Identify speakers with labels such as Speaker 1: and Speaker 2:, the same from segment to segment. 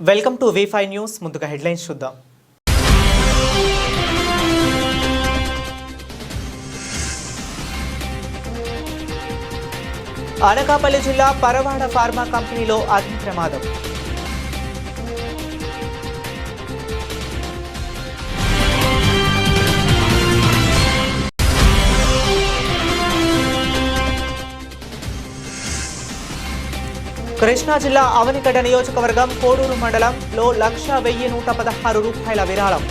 Speaker 1: Welcome to V5 news. ముందుగా headlines చూద్దాం. అనకాపల్లి జిల్లా పరవాడ ఫార్మా కంపెనీలో అగ్ని ప్రమాదం. కృష్ణా జిల్లా అవనిగడ్డ నియోజకవర్గం కోడూరు మండలంలో 1,01,116 రూపాయల విరాళం.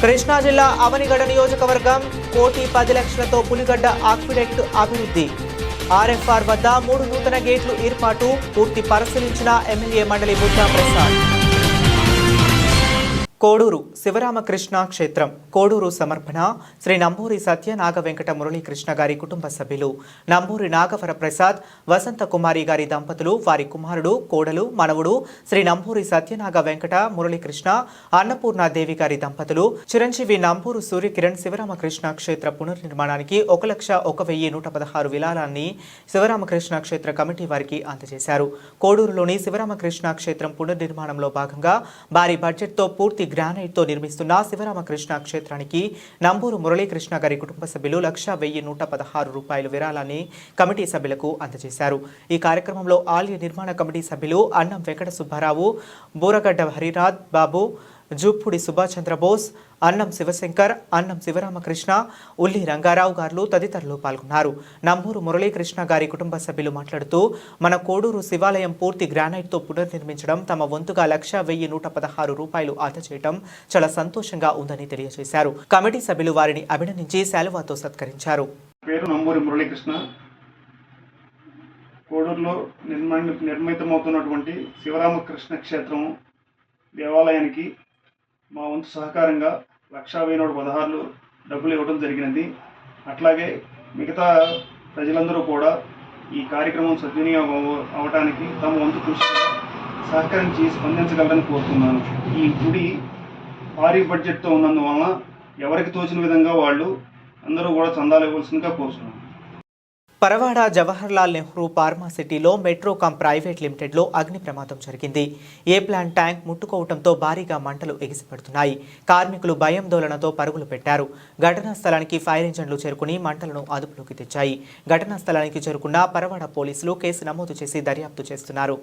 Speaker 1: కృష్ణా జిల్లా అవనిగడ్డ నియోజకవర్గం 1,10,00,000తో పులిగడ్డ ఆక్విడక్ట్ అభివృద్ధి. RFR వద్ద 3 నూతన గేట్లు ఏర్పాటు పూర్తి పరిశీలించిన ఎమ్మెల్యే మండలి బుద్ధా ప్రసాద్. కోడూరు శివరామకృష్ణ క్షేత్రం కోడూరు సమర్పణ శ్రీ నంబూరి సత్య నాగ వెంకట మురళీకృష్ణ గారి కుటుంబ సభ్యులు నంబూరి నాగవర ప్రసాద్, వసంత కుమారి గారి దంపతులు, వారి కుమారుడు, కోడలు, మనవుడు శ్రీ నంబూరి సత్యనాగ వెంకట మురళీకృష్ణ, అన్నపూర్ణాదేవి గారి దంపతులు, చిరంజీవి నంబూరు సూర్యకిరణ్ శివరామకృష్ణ క్షేత్ర పునర్నిర్మాణానికి 1,01,116 విరాళాన్ని శివరామకృష్ణ క్షేత్ర కమిటీ వారికి అందజేశారు. కోడూరులోని శివరామకృష్ణ క్షేత్రం పునర్నిర్మాణంలో భాగంగా భారీ బడ్జెట్తో పూర్తి గ్రానైట్తో నిర్మిస్తున్న శివరామకృష్ణ క్షేత్రానికి నంబూరు మురళీకృష్ణ గారి కుటుంబ సభ్యులు 1,01,116 రూపాయల విరాళాన్ని కమిటీ సభ్యులకు అందజేశారు. ఈ కార్యక్రమంలో ఆలయ నిర్మాణ కమిటీ సభ్యులు అన్నం వెంకట సుబ్బారావు, బూరగడ్డ హరినాథ్ బాబు, జూప్పుడి సుభాష్ చంద్రబోస్, అన్నం శివశంకర్, అన్నం శివరామకృష్ణ, ఉల్లి రంగారావు గారు తదితరులు పాల్గొన్నారు. నంబూరు మురళీకృష్ణ గారి కుటుంబ సభ్యులు మాట్లాడుతూ, మన కోడూరు శివాలయం పూర్తి గ్రానైట్తో పునర్నిర్మించడం, తమ వంతుగా 1,01,116 రూపాయలు అందజేయడం చాలా సంతోషంగా ఉందని తెలియజేశారు. కమిటీ సభ్యులు వారిని అభినందించి శాలువాతో సత్కరించారు.
Speaker 2: పేరు నంబూరి మురళీకృష్ణ. కోడూరులో నిర్మితమవుతున్నటువంటి శివరామకృష్ణ క్షేత్రం దేవాలయానికి మా వంతు సహకారంగా 1,01,116 డబ్బులు ఇవ్వడం జరిగినది. అట్లాగే మిగతా ప్రజలందరూ కూడా ఈ కార్యక్రమం సద్వినియోగం అవడానికి తమ వంతు కృషి సహకరించి స్పందించగలరని కోరుతున్నాను. ఈ గుడి భారీ బడ్జెట్తో ఉన్నందువలన ఎవరికి తోచిన విధంగా వాళ్ళు అందరూ కూడా చందాలు ఇవ్వాల్సిందిగా కోరుతున్నాను.
Speaker 1: పరవాడ జవహర్లాల్ నెహ్రూ ఫార్మా సిటీలో మెట్రోకామ్ ప్రైవేట్ లిమిటెడ్లో అగ్ని ప్రమాదం జరిగింది. ఏ ప్లాంట్ ట్యాంక్ ముట్టుకోవడంతో భారీగా మంటలు ఎగిసిపడుతున్నాయి. కార్మికులు భయాందోళనతో పరుగులు పెట్టారు. ఘటనా స్థలానికి ఫైర్ ఇంజన్లు చేరుకుని మంటలను అదుపులోకి తెచ్చాయి. ఘటనా స్థలానికి చేరుకున్న పరవాడ పోలీసులు కేసు నమోదు చేసి దర్యాప్తు చేస్తున్నారు.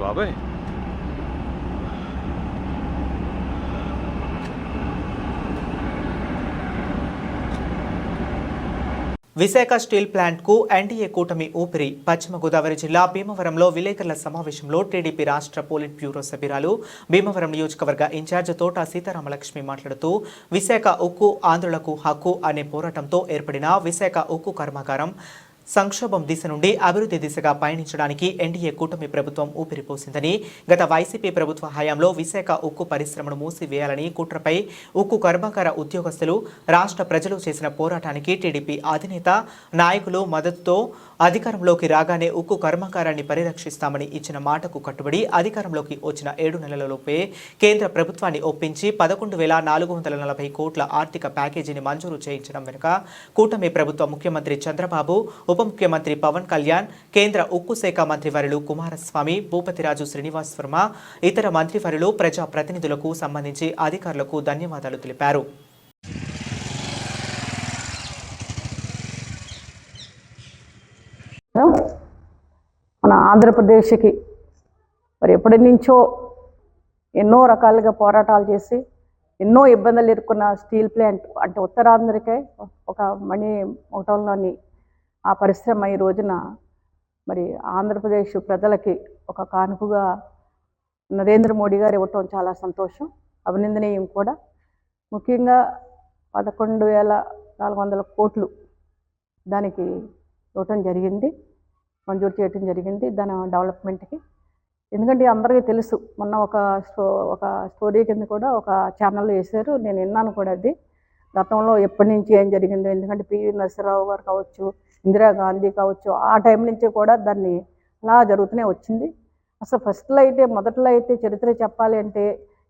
Speaker 3: బాబాయ్
Speaker 1: విశాఖ స్టీల్ ప్లాంట్కు ఎన్డీఏ కూటమి ఊపిరి. పశ్చిమ గోదావరి జిల్లా భీమవరంలో విలేకరుల సమావేశంలో టీడీపీ రాష్ట్ర పోలిట్ బ్యూరో సభ్యురాలు, భీమవరం నియోజకవర్గ ఇన్ఛార్జ్ తోట సీతారామలక్ష్మి మాట్లాడుతూ, విశాఖ ఉక్కు ఆంధ్రులకు హక్కు అనే పోరాటంతో ఏర్పడిన విశాఖ ఉక్కు కర్మాగారం సంక్షోభం దిశ నుండి అభివృద్ధి దిశగా పయనించడానికి ఎన్డీఏ కూటమి ప్రభుత్వం ఊపిరిపోసిందని, గత వైసీపీ ప్రభుత్వ హయాంలో విశాఖ ఉక్కు పరిశ్రమను మూసివేయాలని కుట్రపై ఉక్కు కర్మాగార ఉద్యోగస్తులు, రాష్ట్ర ప్రజలు చేసిన పోరాటానికి టీడీపీ అధినేత నాయకులు మద్దతుతో అధికారంలోకి రాగానే ఉక్కు కర్మాగారాన్ని పరిరక్షిస్తామని ఇచ్చిన మాటకు కట్టుబడి అధికారంలోకి వచ్చిన 7 నెలలలోపే కేంద్ర ప్రభుత్వాన్ని ఒప్పించి 11,440 కోట్ల ఆర్థిక ప్యాకేజీని మంజూరు చేయించడం వెనుక కూటమి ప్రభుత్వ ముఖ్యమంత్రి చంద్రబాబు, ఉప ముఖ్యమంత్రి పవన్ కళ్యాణ్, కేంద్ర ఉక్కు శాఖ మంత్రివర్యులు కుమారస్వామి, భూపతిరాజు శ్రీనివాస్ వర్మ, ఇతర మంత్రివర్యులు, ప్రజా ప్రతినిధులకు సంబంధించి అధికారులకు ధన్యవాదాలు తెలిపారు.
Speaker 4: మన ఆంధ్రప్రదేశ్కి మరి ఎప్పటి నుంచో ఎన్నో రకాలుగా పోరాటాలు చేసి ఎన్నో ఇబ్బందులు ఎదుర్కొన్న స్టీల్ ప్లాంట్ అంటే ఉత్తరాంధ్రకే ఒక మణిమకుటంలోని ఆ పరిశ్రమ ఈ రోజున మరి ఆంధ్రప్రదేశ్ ప్రజలకి ఒక కానుకగా నరేంద్ర మోడీ గారు ఇవ్వటం చాలా సంతోషం, అభినందనీయం కూడా. ముఖ్యంగా 11,400 కోట్లు దానికి ఇవ్వటం జరిగింది, మంజూరు చేయటం జరిగింది దాని డెవలప్మెంట్కి. ఎందుకంటే అందరికీ తెలుసు. మొన్న ఒక స్టోరీ కింద కూడా ఒక ఛానల్లో వేశారు, నేను విన్నాను కూడా. అది గతంలో ఎప్పటి నుంచి ఏం జరిగిందో, ఎందుకంటే పివి నరసింహారావు గారు కావచ్చు, ఇందిరాగాంధీ కావచ్చు, ఆ టైం నుంచి కూడా దాన్ని అలా జరుగుతూనే వచ్చింది. అసలు మొదట్లో అయితే చరిత్ర చెప్పాలి అంటే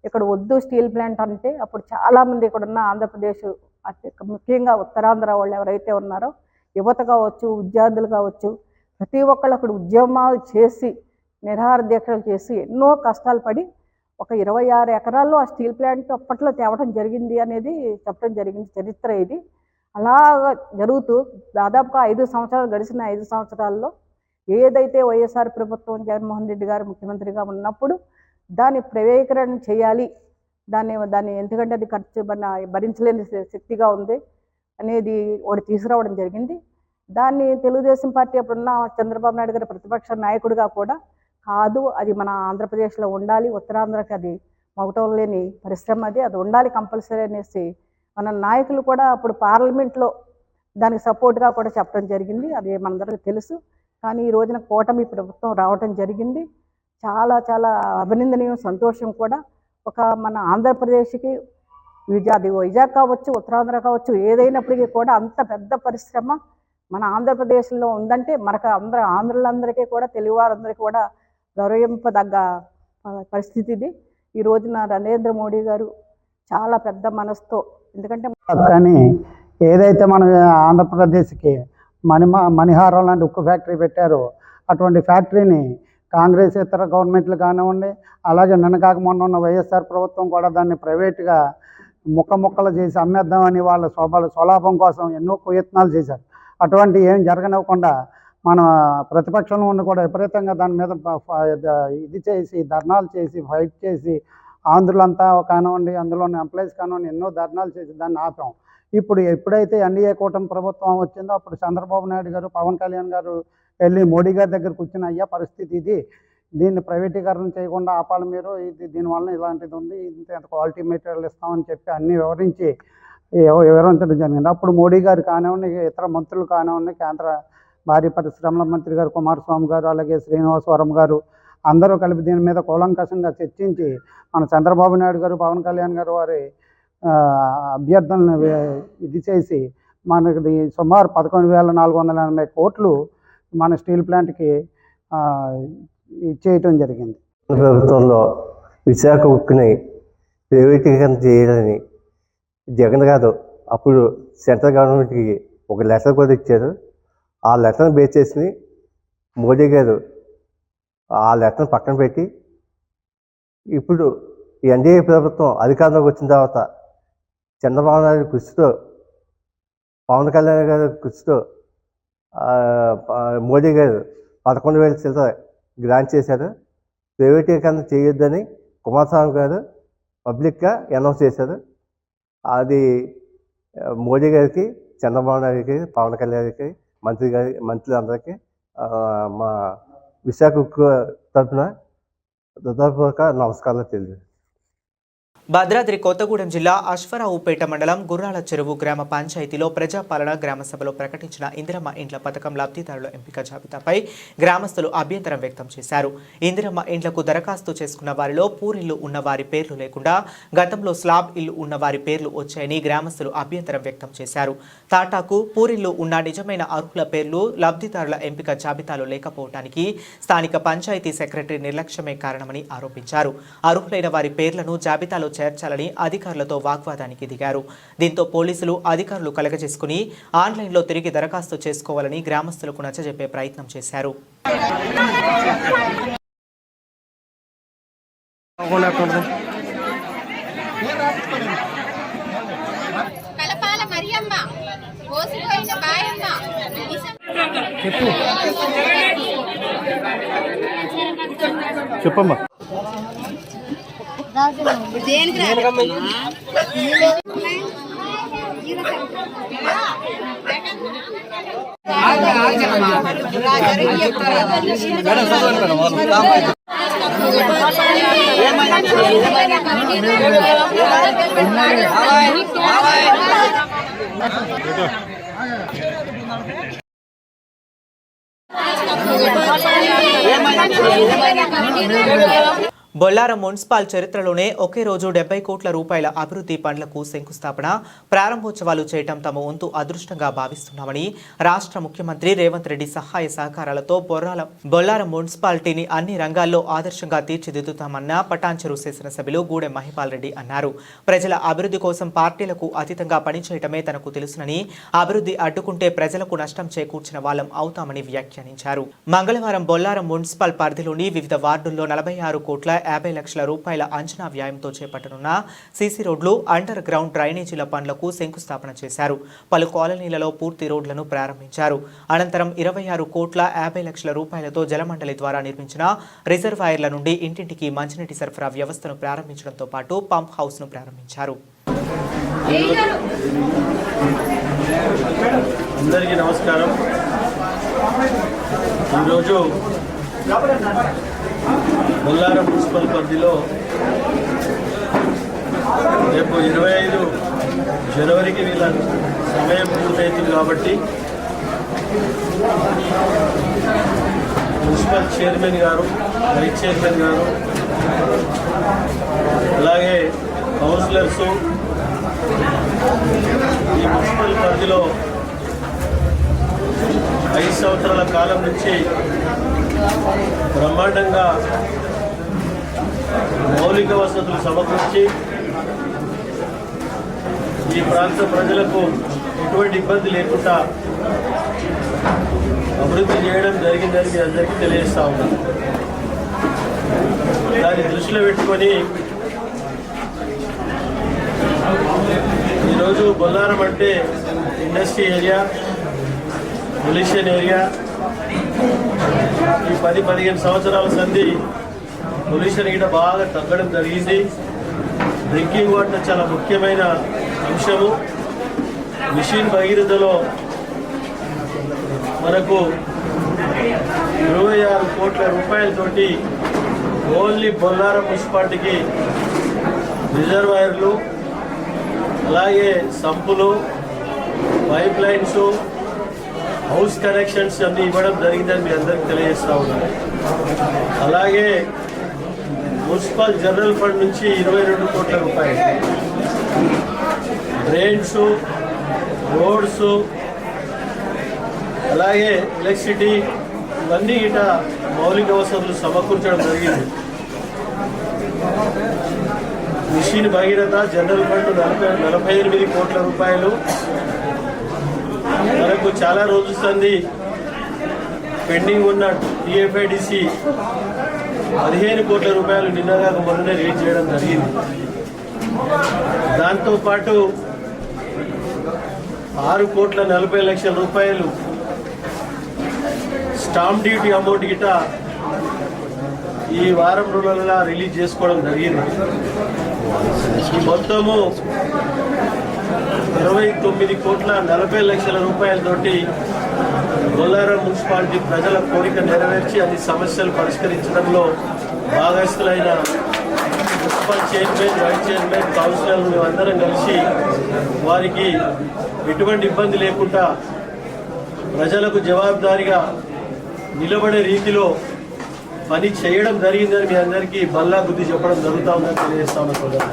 Speaker 4: ఇక్కడ వద్దు స్టీల్ ప్లాంట్ అంటే అప్పుడు చాలామంది ఇక్కడ ఉన్న ఆంధ్రప్రదేశ్, ముఖ్యంగా ఉత్తరాంధ్ర వాళ్ళు ఎవరైతే ఉన్నారో యువత కావచ్చు, విద్యార్థులు కావచ్చు, ప్రతి ఒక్కళ్ళు అక్కడ ఉద్యమాలు చేసి నిరాహార దీక్షలు చేసి ఎన్నో కష్టాలు పడి ఒక 26 ఎకరాల్లో ఆ స్టీల్ ప్లాంట్ అప్పట్లో తేవడం జరిగింది అనేది చెప్పడం జరిగింది. చరిత్ర ఇది. అలాగా జరుగుతూ దాదాపుగా 5 సంవత్సరాలు గడిచిన 5 సంవత్సరాల్లో ఏదైతే వైఎస్ఆర్ ప్రభుత్వం జగన్మోహన్ రెడ్డి గారు ముఖ్యమంత్రిగా ఉన్నప్పుడు దాన్ని ప్రైవేటీకరణ చేయాలి, దాన్ని ఎందుకంటే అది ఖర్చు భరించలేని శక్తిగా ఉంది అనేది ఒకటి తీసుకురావడం జరిగింది. దాన్ని తెలుగుదేశం పార్టీ అప్పుడున్న చంద్రబాబు నాయుడు గారి ప్రతిపక్ష నాయకుడిగా కూడా కాదు, అది మన ఆంధ్రప్రదేశ్లో ఉండాలి, ఉత్తరాంధ్రకి అది మగటం లేని పరిశ్రమ, అది ఉండాలి కంపల్సరీ అనేసి మన నాయకులు కూడా అప్పుడు పార్లమెంట్లో దానికి సపోర్ట్గా కూడా చెప్పడం జరిగింది. అది మనందరికీ తెలుసు. కానీ ఈ రోజున కూటమి ప్రభుత్వం రావటం జరిగింది. చాలా చాలా అభినందనీయం, సంతోషం కూడా. మన ఆంధ్రప్రదేశ్కి అది వైజాగ్ కావచ్చు, ఉత్తరాంధ్ర కావచ్చు, ఏదైనప్పటికీ కూడా అంత పెద్ద పరిశ్రమ మన ఆంధ్రప్రదేశ్లో ఉందంటే మనకు ఆంధ్రులందరికీ కూడా, తెలుగువారందరికీ కూడా గౌరవింపదగ్గ పరిస్థితి ఇది. ఈ రోజున నరేంద్ర మోడీ గారు చాలా పెద్ద మనసుతో, ఎందుకంటే
Speaker 3: కానీ ఏదైతే మనం ఆంధ్రప్రదేశ్కి మణిహారం లాంటి ఉక్కు ఫ్యాక్టరీ పెట్టారో అటువంటి ఫ్యాక్టరీని కాంగ్రెస్ ఇతర గవర్నమెంట్లు కానివ్వండి, అలాగే నిన్నకాక మొన్న ఉన్న వైఎస్ఆర్ ప్రభుత్వం కూడా దాన్ని ప్రైవేట్గా ముక్కలు చేసి అమ్మేద్దామని వాళ్ళ స్వలాభం కోసం ఎన్నో ప్రయత్నాలు చేశారు. అటువంటి ఏం జరగనివ్వకుండా మన ప్రతిపక్షంలో ఉండి కూడా విపరీతంగా దాని మీద ఇది చేసి ధర్నాలు చేసి ఫైట్ చేసి ఆంధ్రులంతా కానివ్వండి, అందులోని ఎంప్లాయీస్ కానివ్వండి ఎన్నో ధర్నాలు చేసి దాన్ని ఆపాం. ఎప్పుడైతే ఎన్డీఏ కూటమి ప్రభుత్వం వచ్చిందో అప్పుడు చంద్రబాబు నాయుడు గారు, పవన్ కళ్యాణ్ గారు వెళ్ళి మోడీ గారి దగ్గర కూర్చుని, అయ్యా పరిస్థితి ఇది, దీన్ని ప్రైవేటీకరణ చేయకుండా ఆపాలి మీరు, దీనివల్ల ఇలాంటిది ఉంది, ఇంత క్వాలిటీ మెటీరియల్ ఇస్తామని చెప్పి అన్నీ వివరించడం జరిగింది. అప్పుడు మోడీ గారు కానివ్వండి, ఇతర మంత్రులు కానివ్వండి, కేంద్ర భారీ పరిశ్రమల మంత్రి గారు కుమారస్వామి గారు, అలాగే శ్రీనివాసవరం గారు అందరూ కలిపి దీని మీద కూలంకషంగా చర్చించి మన చంద్రబాబు నాయుడు గారు, పవన్ కళ్యాణ్ గారు వారి అభ్యర్థనను ఇది చేసి మనకి సుమారు 11,480 కోట్లు మన స్టీల్ ప్లాంట్కి ఇచ్చేయటం జరిగింది.
Speaker 5: ప్రభుత్వంలో విశాఖ ఉక్కుని ప్రైవేటీకరణ చేయాలని జగన్ గారు అప్పుడు సెంట్రల్ గవర్నమెంట్కి ఒక లెటర్ కూడా ఇచ్చారు. ఆ లెటర్ని బేస్ చేసి మోడీ గారు ఆ లెటర్ని పక్కన పెట్టి ఇప్పుడు ఎన్డీఏ ప్రభుత్వం అధికారంలోకి వచ్చిన తర్వాత చంద్రబాబు నాయుడు కృషితో, పవన్ కళ్యాణ్ గారి కృషితో మోడీ గారు 11,000 చిల్లర గ్రాంట్ చేశారు. ప్రైవేటీకరణ చేయొద్దని కుమారస్వామి గారు పబ్లిక్గా అనౌన్స్ చేశారు. అది మోడీ గారికి, చంద్రబాబు నాయుడికి, పవన్ కళ్యాణ్కి, మంత్రులందరికీ మా విశాఖ తరఫున హృదయపూర్వక నమస్కారాలు తెలియదు.
Speaker 1: భద్రాద్రి కొత్తగూడెం జిల్లా అశ్వరావుపేట మండలం గుర్రాల చెరువు గ్రామ పంచాయతీలో ప్రజాపాలన గ్రామ సభలో ప్రకటించిన ఇందిరమ్మ ఇండ్ల పథకం లబ్ధిదారుల ఎంపిక జాబితాపై గ్రామస్తులు అభ్యంతరం వ్యక్తం చేశారు. ఇందిరమ్మ ఇండ్లకు దరఖాస్తు చేసుకున్న వారిలో పూరిల్లు ఉన్న వారి పేర్లు లేకుండా గతంలో స్లాబ్ ఇల్లు ఉన్న వారి పేర్లు వచ్చాయని గ్రామస్తులు అభ్యంతరం వ్యక్తం చేశారు. తాటాకు పూరిల్లు ఉన్న నిజమైన అర్హుల పేర్లు లబ్ధిదారుల ఎంపిక జాబితాలో లేకపోవడానికి స్థానిక పంచాయతీ సెక్రటరీ నిర్లక్ష్యమే కారణమని ఆరోపించారు. అర్హులైన వారి పేర్లను జాబితాలో చేర్చాలని అధికారులతో వాగ్వాదానికి దిగారు. దీంతో పోలీసులు అధికారులు కలగజేసుకుని ఆన్లైన్లో తిరిగి దరఖాస్తు చేసుకోవాలని గ్రామస్తులకు నచ్చజెప్పే ప్రయత్నం చేశారు.
Speaker 2: చెప్పమ్మా.
Speaker 1: బొల్లారం మున్సిపల్ చరిత్రలోనే ఒకే రోజు 70 కోట్ల రూపాయల అభివృద్ధి పనులకు శంకుస్థాపన ప్రారంభోత్సవాలు చేయడం తమ వంతు అదృష్టంగా భావిస్తున్నామని రాష్ట్ర ముఖ్యమంత్రి రేవంత్ రెడ్డి సహాయ సహకారాలతో బొల్లారం మున్సిపాలిటీని అన్ని రంగాల్లో ఆదర్శంగా తీర్చిదిద్దుతామన్న పటాన్చెరు శాసనసభ్యులు గూడెం మహిపాల్ రెడ్డి అన్నారు. ప్రజల అభివృద్ధి కోసం పార్టీలకు అతీతంగా పనిచేయటమే తనకు తెలుసునని, అభివృద్ధి అడ్డుకుంటే ప్రజలకు నష్టం చేకూర్చిన వాళ్ళం అవుతామని వ్యాఖ్యానించారు. మంగళవారం బొల్లారం మున్సిపల్ పరిధిలోని వివిధ వార్డుల్లో 46 కోట్ల 50 లక్షల రూపాయల అంచనా వ్యయంతో చేపట్టనున్న సీసీ రోడ్లు, అండర్ గ్రౌండ్ డ్రైనేజీల పనులకు శంకుస్థాపన చేశారు. పలు కాలనీలలో పూర్తి రోడ్లను ప్రారంభించారు. అనంతరం 26 కోట్ల 50 లక్షల రూపాయలతో జలమండలి ద్వారా నిర్మించిన రిజర్వాయర్ల నుండి ఇంటింటికి మంచినీటి సరఫరా వ్యవస్థను ప్రారంభించడంతో పాటు పంప్ హౌస్ ను ప్రారంభించారు.
Speaker 6: అందరికీ నమస్కారం. ఈరోజు బొల్లారం మున్సిపల్ పరిధిలో రేపు 25 జనవరికి వీళ్ళ సమయం పూర్తవుతుంది కాబట్టి మున్సిపల్ చైర్మన్ గారు, వైస్ చైర్మన్ గారు, అలాగే కౌన్సిలర్స్ ఈ మున్సిపల్ పరిధిలో 5 సంవత్సరాల కాలం నుంచి బ్రహ్మాండంగా మౌలిక వసతులు సమకూర్చి ఈ ప్రాంత ప్రజలకు ఎటువంటి ఇబ్బంది లేకుండా అభివృద్ధి చేయడం జరిగిందని మీ అందరికీ తెలియజేస్తా ఉన్నాను. దాన్ని దృష్టిలో పెట్టుకొని ఈరోజు బొల్లారం అంటే ఇండస్ట్రీ ఏరియా, పొల్యూషన్ ఏరియా. ఈ 10-15 సంవత్సరాల సంధి పొల్యూషన్ గిట బాగా తగ్గడం జరిగింది. డ్రింకింగ్ వాటర్ చాలా ముఖ్యమైన అంశము. మిషన్ భగీరథలో మనకు 26 కోట్ల రూపాయలతోటి ఓన్లీ బొల్లారం మున్సిపాలిటీకి రిజర్వాయర్లు, అలాగే సంపులు, పైప్ లైన్స్, హౌస్ కనెక్షన్స్ అన్ని ఇవ్వడం జరిగిందని మీ అందరికీ తెలియజేస్తా ఉన్నారు. అలాగే మున్సిపల్ జనరల్ ఫండ్ నుంచి 22 కోట్ల రూపాయలు, డ్రైన్స్, రోడ్స్, అలాగే ఎలక్ట్రిసిటీ ఇవన్నీ ఇట మౌలిక వసతులు సమకూర్చడం జరిగింది. మిషన్ భగీరథ జనరల్ ఫండ్ 48 కోట్ల రూపాయలు. మనకు చాలా రోజుల సంది పెండింగ్ ఉన్న టీఎఫ్ఐడిసి 15 కోట్ల రూపాయలు నిన్నగా మొన్ననే రిలీజ్ చేయడం జరిగింది. దాంతోపాటు 6 కోట్ల 40 లక్షల రూపాయలు స్టాంప్ డ్యూటీ అమౌంట్ గిట ఈ వారం రోజులలో రిలీజ్ చేసుకోవడం జరిగింది. ఈ మొత్తము 29 కోట్ల 40 లక్షల రూపాయలతోటి బొల్లారం మున్సిపాలిటీ ప్రజల కోరిక నెరవేర్చి అన్ని సమస్యలు పరిష్కరించడంలో భాగస్తులైన మున్సిపల్ చైర్మన్, వైస్ చైర్మన్, కౌన్సిలర్లు మేమందరం కలిసి వారికి ఎటువంటి ఇబ్బంది లేకుండా ప్రజలకు జవాబుదారీగా నిలబడే రీతిలో పని చేయడం జరిగిందని మీ అందరికీ బల్లా బుద్ధి చెప్పడం జరుగుతూ ఉందని తెలియజేస్తా ఉన్నా.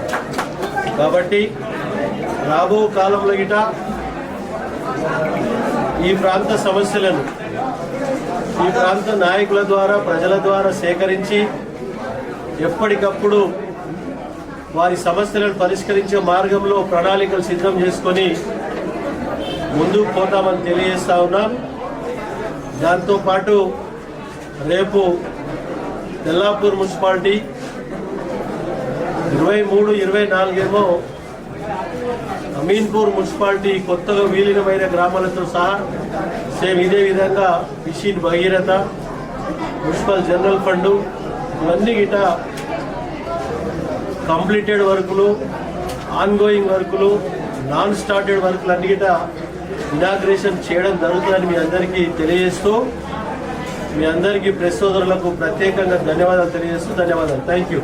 Speaker 6: కాబట్టి రాబో కాలంలో గిట ఈ ప్రాంత సమస్యలను ఈ ప్రాంత నాయకుల ద్వారా, ప్రజల ద్వారా సేకరించి ఎప్పటికప్పుడు వారి సమస్యలను పరిష్కరించే మార్గంలో ప్రణాళికలు సిద్ధం చేసుకొని ముందుకు పోతామని తెలియజేస్తా ఉన్నాం. దాంతోపాటు రేపు తెల్లాపూర్ మున్సిపాలిటీ 23, 24 ఏమో అమీన్పూర్ మున్సిపాలిటీ కొత్తగా విలీనమైన గ్రామాలతో సహా సేమ్ ఇదే విధంగా mission Bhagiratha, municipal general fund ఇవన్నీ గిట కంప్లీటెడ్ వర్కులు, ఆన్గోయింగ్ వర్కులు, నాన్ స్టార్టెడ్ వర్కులు అన్ని గిట ఇనాగ్రేషన్ చేయడం జరుగుతుందని మీ అందరికీ తెలియజేస్తూ, మీ అందరికీ ప్రెస్ సోదరులకు ప్రత్యేకంగా ధన్యవాదాలు తెలియజేస్తూ ధన్యవాదాలు. Thank you.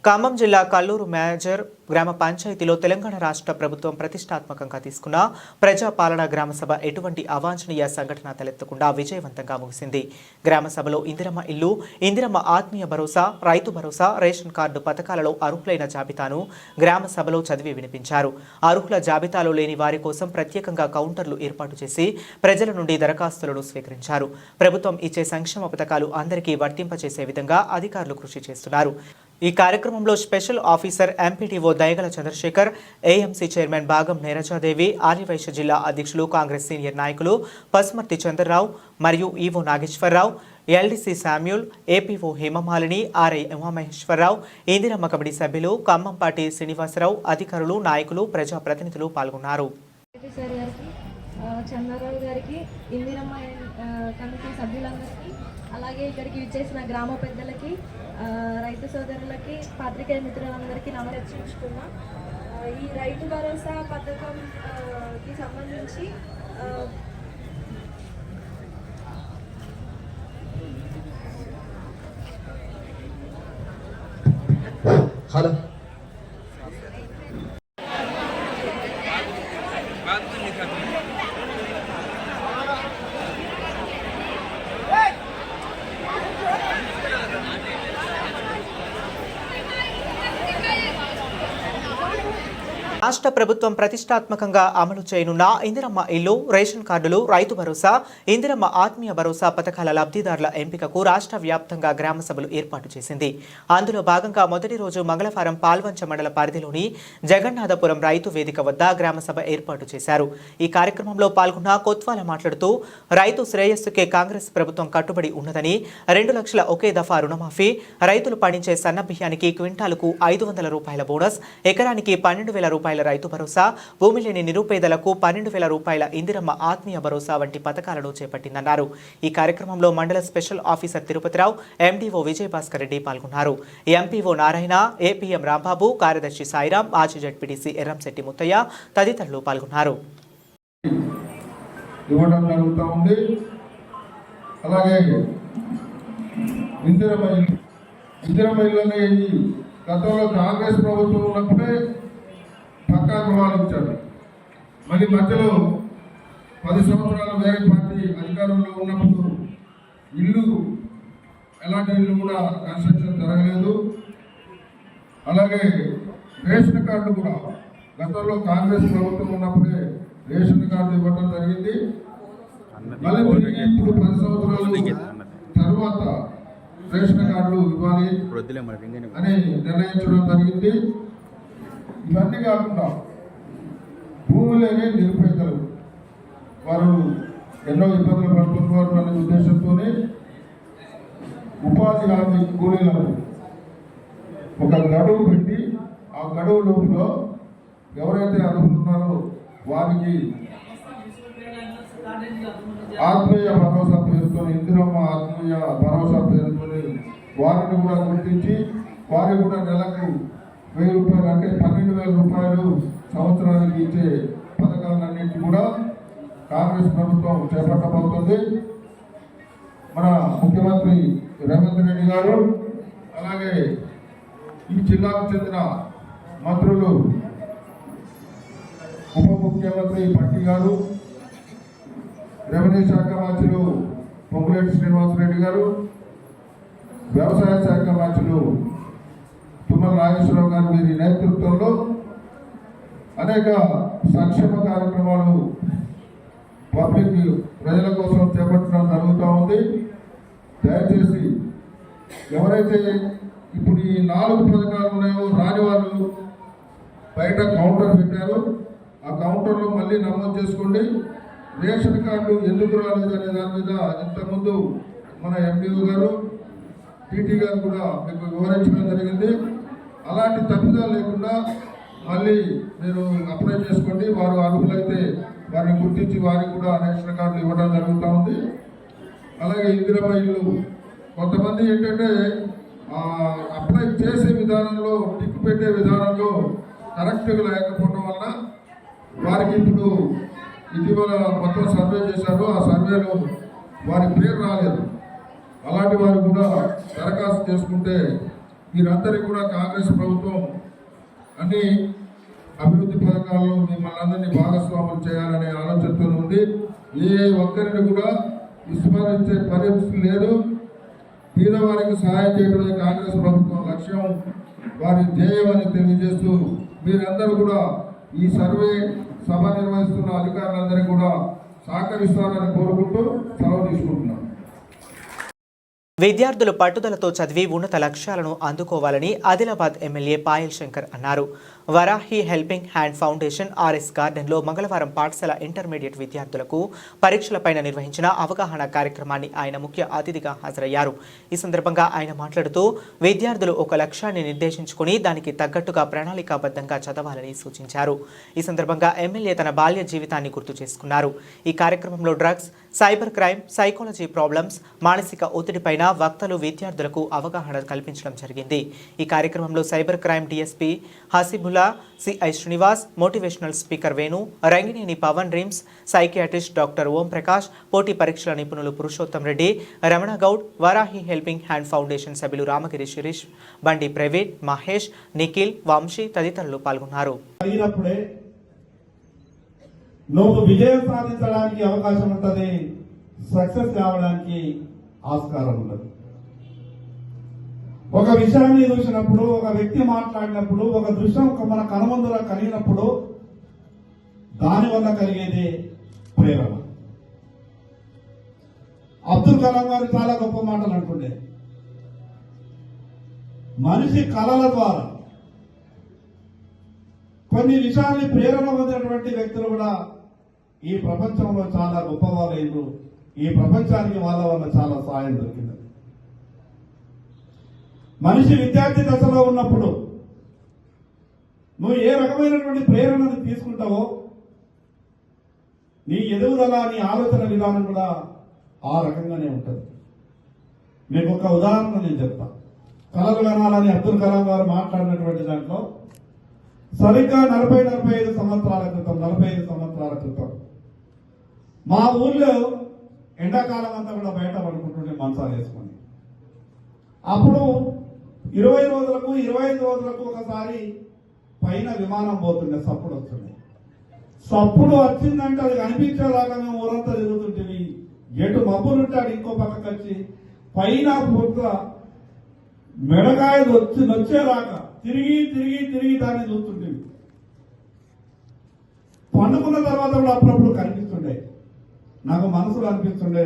Speaker 1: ఖమ్మం జిల్లా కల్లూరు మేజర్ గ్రామ పంచాయతీలో తెలంగాణ రాష్ట్ర ప్రభుత్వం ప్రతిష్టాత్మకంగా తీసుకున్న ప్రజాపాలన గ్రామసభ ఎటువంటి అవాంఛనీయ సంఘటన తలెత్తకుండా విజయవంతంగా ముగిసింది. గ్రామసభలో ఇందిరమ్మ ఇల్లు, ఇందిరమ్మ ఆత్మీయ భరోసా, రైతు భరోసా, రేషన్ కార్డు పథకాలలో అర్హులైన జాబితాను గ్రామసభలో చదివి వినిపించారు. అర్హుల జాబితాలో లేని వారి కోసం ప్రత్యేకంగా కౌంటర్లు ఏర్పాటు చేసి ప్రజల నుండి దరఖాస్తులను స్వీకరించారు. ప్రభుత్వం ఇచ్చే సంక్షేమ పథకాలు అందరికీ వర్తింపచేసే విధంగా అధికారులు కృషి చేస్తున్నారు. ఈ కార్యక్రమంలో స్పెషల్ ఆఫీసర్ ఎంపీటీఓ దయగల చంద్రశేఖర్, ఏఎంసీ చైర్మన్ భాగం నీరజాదేవి, ఆర్యవైశ్య జిల్లా అధ్యక్షులు కాంగ్రెస్ సీనియర్ నాయకులు పసుమర్తి చంద్రరావు మరియు EO Nageswararao, LDC Samuel, APO Hemamalini, RI Umamaheswararao, Indiramma committee సభ్యులు కమ్మంపాటి శ్రీనివాసరావు, అధికారులు, నాయకులు, ప్రజాప్రతినిధులు పాల్గొన్నారు.
Speaker 7: చంద్రరావు గారికి, ఇందిరమ్మ కమిటీ సభ్యులందరికీ, అలాగే ఇక్కడికి విచ్చేసిన గ్రామ పెద్దలకి, రైతు సోదరులకి, పాత్రికేయ మిత్రులందరికీ నమస్కరించుకున్నాం. ఈ రైతు భరోసా పథకంకి సంబంధించి
Speaker 8: హలో
Speaker 1: రాష్ట్ర ప్రభుత్వం ప్రతిష్టాత్మకంగా అమలు చేయనున్న ఇందిరమ్మ ఇల్లు, రేషన్ కార్డులు, రైతు భరోసా, ఇందిరమ్మ ఆత్మీయ భరోసా పథకాల లబ్ధిదారుల ఎంపికకు రాష్ట్ర వ్యాప్తంగా గ్రామ సభలు ఏర్పాటు చేసింది. అందులో భాగంగా మొదటి రోజు మంగళవారం పాల్వంచ మండల పరిధిలోని జగన్నాథపురం రైతు వేదిక వద్ద గ్రామ సభ ఏర్పాటు చేశారు. ఈ కార్యక్రమంలో పాల్గొన్న కొత్వాల మాట్లాడుతూ రైతు శ్రేయస్సుకే కాంగ్రెస్ ప్రభుత్వం కట్టుబడి ఉన్నదని, 2 లక్షల ఒకే దఫా రుణమాఫీ, రైతులు పండించే సన్న బియ్యానికి క్వింటాలకు 500 రూపాయల బోనస్, ఎకరానికి 12,000 రూపాయల రైతు భరోసా, భూమి లేని నిరుపేదలకు 12,000 రూపాయల ఇందిరమ్మ ఆత్మీయ భరోసా వంటి పథకాలను చేపట్టిందన్నారు. ఈ కార్యక్రమంలో మండల special officer Tirupatirao, MDO Vijayabhaskar Reddy పాల్గొన్నారు. ఎంపీఓ నారాయణ, ఏపీఎం రాంబాబు, కార్యదర్శి సాయిరాం, మాజీ జడ్పీటీసీ ఎర్రంశెట్టి ముత్తయ్య తదితరులు పాల్గొన్నారు.
Speaker 8: గతంలో కాంగ్రెస్ ప్రభుత్వం ఉన్నప్పుడే పక్కా గృహాలు ఇచ్చారు. మళ్ళీ మధ్యలో 10 సంవత్సరాలు వేరే పార్టీ అధికారంలో ఉన్నప్పుడు ఇల్లు, ఎలాంటి ఇల్లు కూడా కన్స్ట్రక్షన్ జరగలేదు. అలాగే రేషన్ కార్డు కూడా గతంలో కాంగ్రెస్ ప్రభుత్వం ఉన్నప్పుడే రేషన్ కార్డు ఇవ్వడం జరిగింది. మళ్ళీ తిరిగి ఇప్పుడు 10 సంవత్సరాలు తర్వాత రేషన్ కార్డులు ఇవ్వాలి అని నిర్ణయించడం జరిగింది. ఇవన్నీ కాకుండా భూమి లేని నిరుపేదలు వారు ఎన్నో ఇబ్బందులు పడుతున్నారు అనే ఉద్దేశంతో ఉపాధి హామీ కూలీలను ఒక గడువు పెట్టి ఆ గడువు లోపల ఎవరైతే అర్హులున్నారో వారికి ఆత్మీయ భరోసా పేరుతో, ఇందిరమ్మ ఆత్మీయ భరోసా పేరుతో వారిని కూడా గుర్తించి వారికి కూడా నెలకు 1,000 రూపాయలు అంటే 12,000 రూపాయలు సంవత్సరానికి ఇచ్చే పథకాలన్నింటి కూడా కాంగ్రెస్ ప్రభుత్వం చేపట్టబోతుంది. మన ముఖ్యమంత్రి రేవంత్ రెడ్డి గారు, అలాగే ఈ జిల్లాకు చెందిన మంత్రులు ఉప ముఖ్యమంత్రి పట్టి గారు, రెవెన్యూ శాఖ మంత్రులు పొంగులేటి శ్రీనివాసరెడ్డి గారు, వ్యవసాయ శాఖ మంత్రులు తుమ్మల నాగేశ్వరరావు గారు వీరి నేతృత్వంలో అనేక సంక్షేమ కార్యక్రమాలు పబ్లిక్ ప్రజల కోసం చేపట్టడం జరుగుతూ ఉంది. దయచేసి ఎవరైతే ఇప్పుడు ఈ 4 పథకాలు ఉన్నాయో రాని వాళ్ళు బయట కౌంటర్ పెట్టారు. ఆ కౌంటర్లో మళ్ళీ నమోదు చేసుకోండి. రేషన్ కార్డు ఎందుకు రాలేదు అనే దాని మీద ఇంతకుముందు మన ఎంపీఓ గారు, టీటీ గారు కూడా మీకు వివరించడం జరిగింది. అలాంటి తప్పిదాలు లేకుండా మళ్ళీ మీరు అప్లై చేసుకోండి. వారు అర్హులైతే వారిని గుర్తించి వారికి కూడా రేషన్ కార్డులు ఇవ్వడం జరుగుతూ ఉంది. అలాగే ఇందిరమ్మ ఇల్లు కొంతమంది ఏంటంటే అప్లై చేసే విధానంలో, టిక్ పెట్టే విధానంలో కరెక్ట్గా లేకపోవడం వల్ల వారికి ఇప్పుడు ఇటీవల మొత్తం సర్వే చేశారు. ఆ సర్వేలో వారి పేరు రాలేదు. అలాంటి వారు కూడా దరఖాస్తు చేసుకుంటే మీరందరికీ కూడా కాంగ్రెస్ ప్రభుత్వం అన్ని అభివృద్ధి పథకాల్లో మిమ్మల్ని అందరినీ భాగస్వాములు చేయాలనే ఆలోచనతో ఉంది. ఏ ఒక్కరిని కూడా విస్మరించే పరిస్థితి లేదు. పేదవారికి సహాయం చేయడమే కాంగ్రెస్ ప్రభుత్వం లక్ష్యం, వారి ధ్యేయం అని తెలియజేస్తూ మీరందరూ కూడా ఈ సర్వే సభ నిర్వహిస్తున్న అధికారులందరికీ కూడా సహకరిస్తారని కోరుకుంటూ సెలవు తీసుకుంటున్నాను.
Speaker 1: విద్యార్థులు పట్టుదలతో చదివి ఉన్నత లక్ష్యాలను అందుకోవాలని ఆదిలాబాద్ ఎమ్మెల్యే పాయల్ శంకర్ అన్నారు. Varahi helping hand foundation RS గార్డెన్లో మంగళవారం పాఠశాల ఇంటర్మీడియట్ విద్యార్థులకు పరీక్షలపైన నిర్వహించిన అవగాహన కార్యక్రమాన్ని ఆయన ముఖ్య అతిథిగా హాజరయ్యారు. ఈ సందర్భంగా ఆయన మాట్లాడుతూ విద్యార్థులు ఒక లక్ష్యాన్ని నిర్దేశించుకుని దానికి తగ్గట్టుగా ప్రణాళికాబద్ధంగా చదవాలని సూచించారు. ఈ సందర్భంగా ఎమ్మెల్యే తన బాల్య జీవితాన్ని గుర్తు చేసుకున్నారు. ఈ కార్యక్రమంలో drugs, cyber crime, psychology problems, మానసిక ఒత్తిడిపైన వక్తలు విద్యార్థులకు అవగాహన కల్పించడం జరిగింది. ఈ కార్యక్రమంలో cyber crime DSP Haseebullah, CI Srinivas, motivational speaker Venu, Rangineni Pavan RIMS, psychiatrist doctor Om Prakash, పోటీ పరీక్షల నిపుణులు Purushottam Reddy, Ramana Goud, Varahi helping hand foundation సభ్యులు రామగిరి శిరీష్, బండి ప్రవీణ్, మహేష్, నిఖిల్, వంశీ తదితరులు పాల్గొన్నారు.
Speaker 9: నువ్వు విజయం సాధించడానికి అవకాశం ఉంటుంది, సక్సెస్ కావడానికి ఆస్కారం ఉంటుంది. ఒక విషయాన్ని చూసినప్పుడు, ఒక వ్యక్తి మాట్లాడినప్పుడు, ఒక దృశ్యం మన కనుమందులో కలిగినప్పుడు దానివల్ల కలిగేది ప్రేరణ. అబ్దుల్ కలాం గారు చాలా గొప్ప మాటలు అంటుండే, మనిషి కళల ద్వారా కొన్ని విషయాల్ని ప్రేరణ పొందినటువంటి వ్యక్తులు కూడా ఈ ప్రపంచంలో చాలా గొప్పవాళ్ళు. ఈ ప్రపంచానికి వాళ్ళ వల్ల చాలా సాయం దొరికింది. మనిషి విద్యార్థి దశలో ఉన్నప్పుడు నువ్వు ఏ రకమైనటువంటి ప్రేరణను తీసుకుంటావో నీ ఎదుగుదల, నీ ఆలోచన విధానం కూడా ఆ రకంగానే ఉంటుంది. మీకు ఒక ఉదాహరణ నేను చెప్తా. కలలు కనాలని అబ్దుల్ కలాం గారు మాట్లాడినటువంటి దాంట్లో సరిగ్గా 40-45 సంవత్సరాల క్రితం మా ఊళ్ళో ఎండాకాలం అంతా కూడా బయట పడుకుంటుండే మంచాలు వేసుకొని. అప్పుడు 20 రోజులకు 25 రోజులకు ఒకసారి పైన విమానం పోతుండే, సప్పుడు వస్తుండే. సప్పుడు వచ్చిందంటే అది కనిపించేలాగా మేము ఊరంతా తిరుగుతుంటేవి. ఎటు మబ్బులుంటాడు ఇంకో పక్కకు వచ్చి పైన పూర్త మెడకాయ వచ్చేలాగా తిరిగి దాన్ని చూస్తుండేవి. పండుకున్న తర్వాత కూడా అప్పుడప్పుడు కనిపిస్తుండే. నాకు మనసులో అనిపిస్తుండే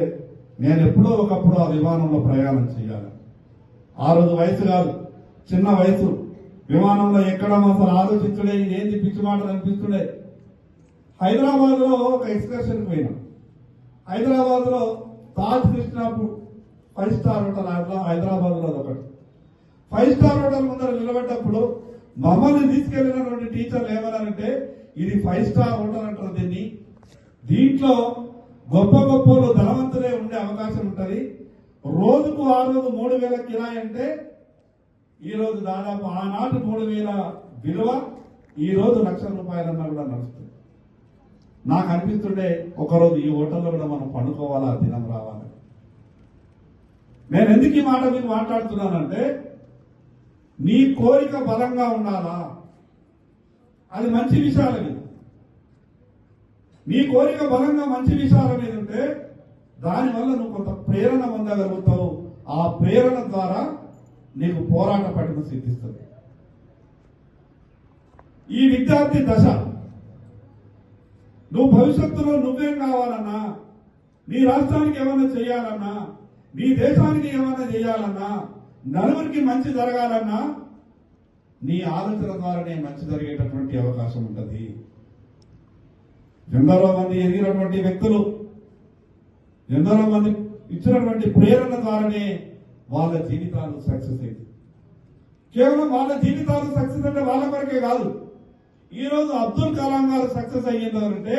Speaker 9: నేను ఎప్పుడో ఒకప్పుడు ఆ విమానంలో ప్రయాణం చేయాలి. ఆ రోజు వయసు కాదు, చిన్న వయసు. విమానంలో ఎక్కడం అసలు ఆలోచించుడే, ఇదేంటి పిచ్చి మాటలు అనిపిస్తుండే. హైదరాబాద్ లో ఒక ఎక్స్కర్షన్కి పోయినా. హైదరాబాద్ లో తాజ్ కృష్ణాపూర్ 5 స్టార్ హోటల్ హైదరాబాద్ లో ఒకటి. 5 స్టార్ హోటల్ ముందర నిలబడ్డప్పుడు మమ్మల్ని తీసుకెళ్లినటువంటి టీచర్లు ఏమన్నారంటే, ఇది 5 స్టార్ హోటల్ అంటారు దీన్ని, దీంట్లో గొప్ప గొప్పలు ధనవంతులే ఉండే అవకాశం ఉంటుంది. రోజుకు ఆ రోజు 3,000 కిరాయి అంటే ఈ రోజు దాదాపు ఆనాటి 3,000 విలువ ఈ రోజు ₹1,00,000 కూడా నడుస్తుంది. నాకు అనిపిస్తుండే ఒకరోజు ఈ హోటల్లో కూడా మనం పండుకోవాలా, దినం రావాలి. నేను ఎందుకు ఈ మాట మీకు మాట్లాడుతున్నానంటే, నీ కోరిక బలంగా ఉండాలా, అది మంచి విషయాలు. నీ కోరిక బలంగా మంచి విషయాల మీద ఉంటే దానివల్ల నువ్వు కొంత ప్రేరణ పొందగలుగుతావు. ఆ ప్రేరణ ద్వారా నీకు పోరాట పటిమ సిద్ధిస్తుంది. ఈ విద్యార్థి దశ నువ్వు భవిష్యత్తులో నువ్వేం కావాలన్నా, నీ రాష్ట్రానికి ఏమైనా చేయాలన్నా, నీ దేశానికి ఏమైనా చేయాలన్నా, నలుగురికి మంచి జరగాలన్నా నీ ఆలోచన ద్వారానే మంచి జరిగేటటువంటి అవకాశం ఉంటుంది. ఎందరో మంది ఎదిగినటువంటి వ్యక్తులు, ఎందరో మంది ఇచ్చినటువంటి ప్రేరణ ద్వారానే వాళ్ళ జీవితాలు సక్సెస్ అయింది. కేవలం వాళ్ళ జీవితాలు సక్సెస్ అంటే వాళ్ళ కొరకే కాదు. ఈరోజు అబ్దుల్ కలాం గారు సక్సెస్ అయ్యింది అంటే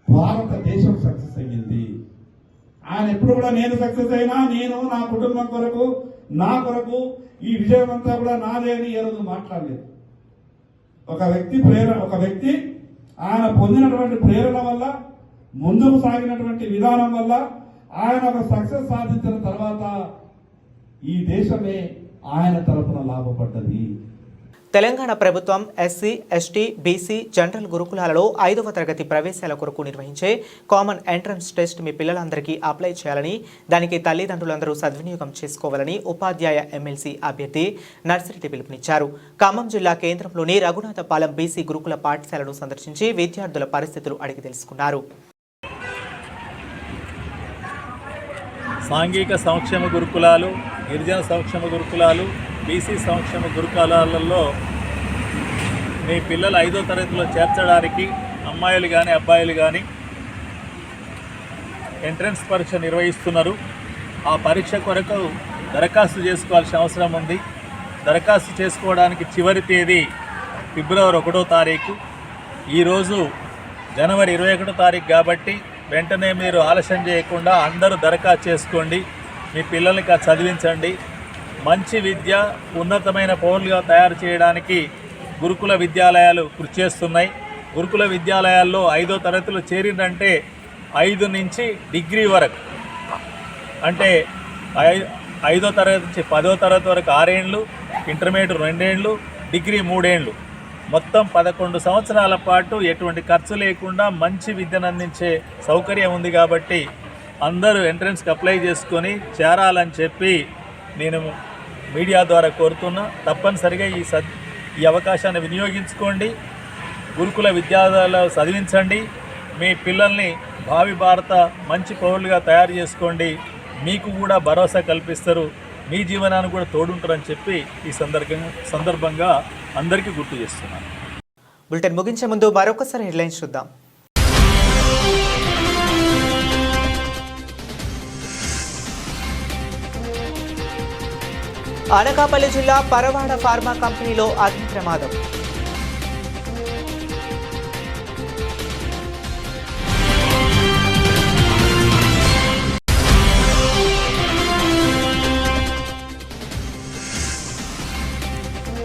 Speaker 9: భారతదేశం సక్సెస్ అయ్యింది. ఆయన ఎప్పుడు కూడా నేను సక్సెస్ అయినా, నేను నా కుటుంబం కొరకు, నా కొరకు ఈ విజయం అంతా కూడా నాదే అని ఏ రోజు మాట్లాడలేదు. ఒక వ్యక్తి ఆయన పొందినటువంటి ప్రేరణ వల్ల, ముందుకు సాగినటువంటి విధానం వల్ల ఆయన ఒక సక్సెస్ సాధించిన తర్వాత ఈ దేశమే ఆయన తరపున లాభపడ్డది.
Speaker 1: తెలంగాణ ప్రభుత్వం ఎస్సీ, ఎస్టీ, బీసీ జనరల్ గురుకులాలలో 5వ తరగతి ప్రవేశాల కొరకు నిర్వహించే కామన్ ఎంట్రన్స్ టెస్ట్ మీ పిల్లలందరికీ అప్లై చేయాలని, దానికి తల్లిదండ్రులందరూ సద్వినియోగం చేసుకోవాలని ఉపాధ్యాయ ఎమ్మెల్సీ అభ్యర్థి నర్సిరెడ్డి పిలుపునిచ్చారు. ఖమ్మం జిల్లా కేంద్రంలోని రఘునాథపాలెం బీసీ గురుకుల పాఠశాలను సందర్శించి విద్యార్థుల పరిస్థితులు అడిగి తెలుసుకున్నారు.
Speaker 10: సాంఘిక సంక్షేమ గురుకులాలు, గిరిజన సంక్షేమ గురుకులాలు, బీసీ సంక్షేమ గురుకులాలలో మీ పిల్లలు 5వ తరగతిలో చేర్చడానికి అమ్మాయిలు కానీ అబ్బాయిలు కానీ ఎంట్రన్స్ పరీక్ష నిర్వహిస్తున్నారు. ఆ పరీక్ష కొరకు దరఖాస్తు చేసుకోవాల్సిన అవసరం ఉంది. దరఖాస్తు చేసుకోవడానికి చివరి తేదీ ఫిబ్రవరి 1వ తారీఖు. ఈరోజు జనవరి 21వ తారీఖు కాబట్టి వెంటనే మీరు ఆలస్యం చేయకుండా అందరూ దరఖాస్తు చేసుకోండి. మీ పిల్లల్ని చదివించండి. మంచి విద్య, ఉన్నతమైన పౌరులుగా తయారు చేయడానికి గురుకుల విద్యాలయాలు కృషి చేస్తున్నాయి. గురుకుల విద్యాలయాల్లో 5వ తరగతిలో చేరిందంటే 5 నుంచి డిగ్రీ వరకు, అంటే 5వ తరగతి నుంచి 10వ తరగతి వరకు 6 ఏళ్ళు, ఇంటర్మీడియట్ 2 ఏళ్ళు, డిగ్రీ 3 ఏళ్ళు, మొత్తం 11 సంవత్సరాల పాటు ఎటువంటి ఖర్చు లేకుండా మంచి విద్యను అందించే సౌకర్యం ఉంది. కాబట్టి అందరూ ఎంట్రన్స్కి అప్లై చేసుకొని చేరాలని చెప్పి నేను మీడియా ద్వారా కోరుతున్నా. తప్పనిసరిగా ఈ అవకాశాన్ని వినియోగించుకోండి. గురుకుల విద్యాలయాల్లో చదివించండి. మీ పిల్లల్ని భావి భారత మంచి పౌరులుగా తయారు చేసుకోండి. మీకు కూడా భరోసా కల్పిస్తారు, మీ జీవనానికి కూడా తోడుంటారని చెప్పి ఈ సందర్భంగా అందరికీ గుర్తు చేస్తున్నాను.
Speaker 1: బులెటిన్ ముగించే ముందు మరొకసారి హెడ్లైన్స్ చూద్దాం. అనకాపల్లి జిల్లా పరవాడ ఫార్మా కంపెనీలో అగ్ని ప్రమాదం.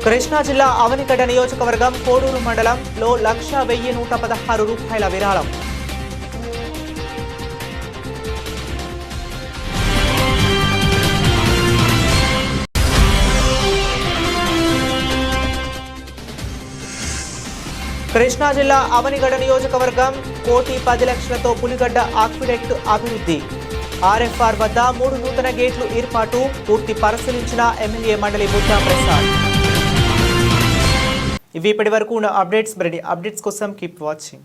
Speaker 1: కృష్ణా జిల్లా అవనిగడ్డ నియోజకవర్గం కోడూరు మండలంలో 1,01,116 రూపాయల విరాళం. కృష్ణా జిల్లా అవనిగడ్డ నియోజకవర్గం 1,10,00,000తో పులిగడ్డ ఆక్విడక్ట్ అభివృద్ధి. ఆర్ఎఫ్ఆర్ వద్ద 3 నూతన గేట్లు ఏర్పాటు పూర్తి పరిశీలించిన ఎమ్మెల్యే మండలి బుద్ధా ప్రసాద్. ఇవి ఇప్పటి వరకు ఉన్న అప్డేట్స్. మరిన్ని అప్డేట్స్ కోసం కీప్ వాచింగ్.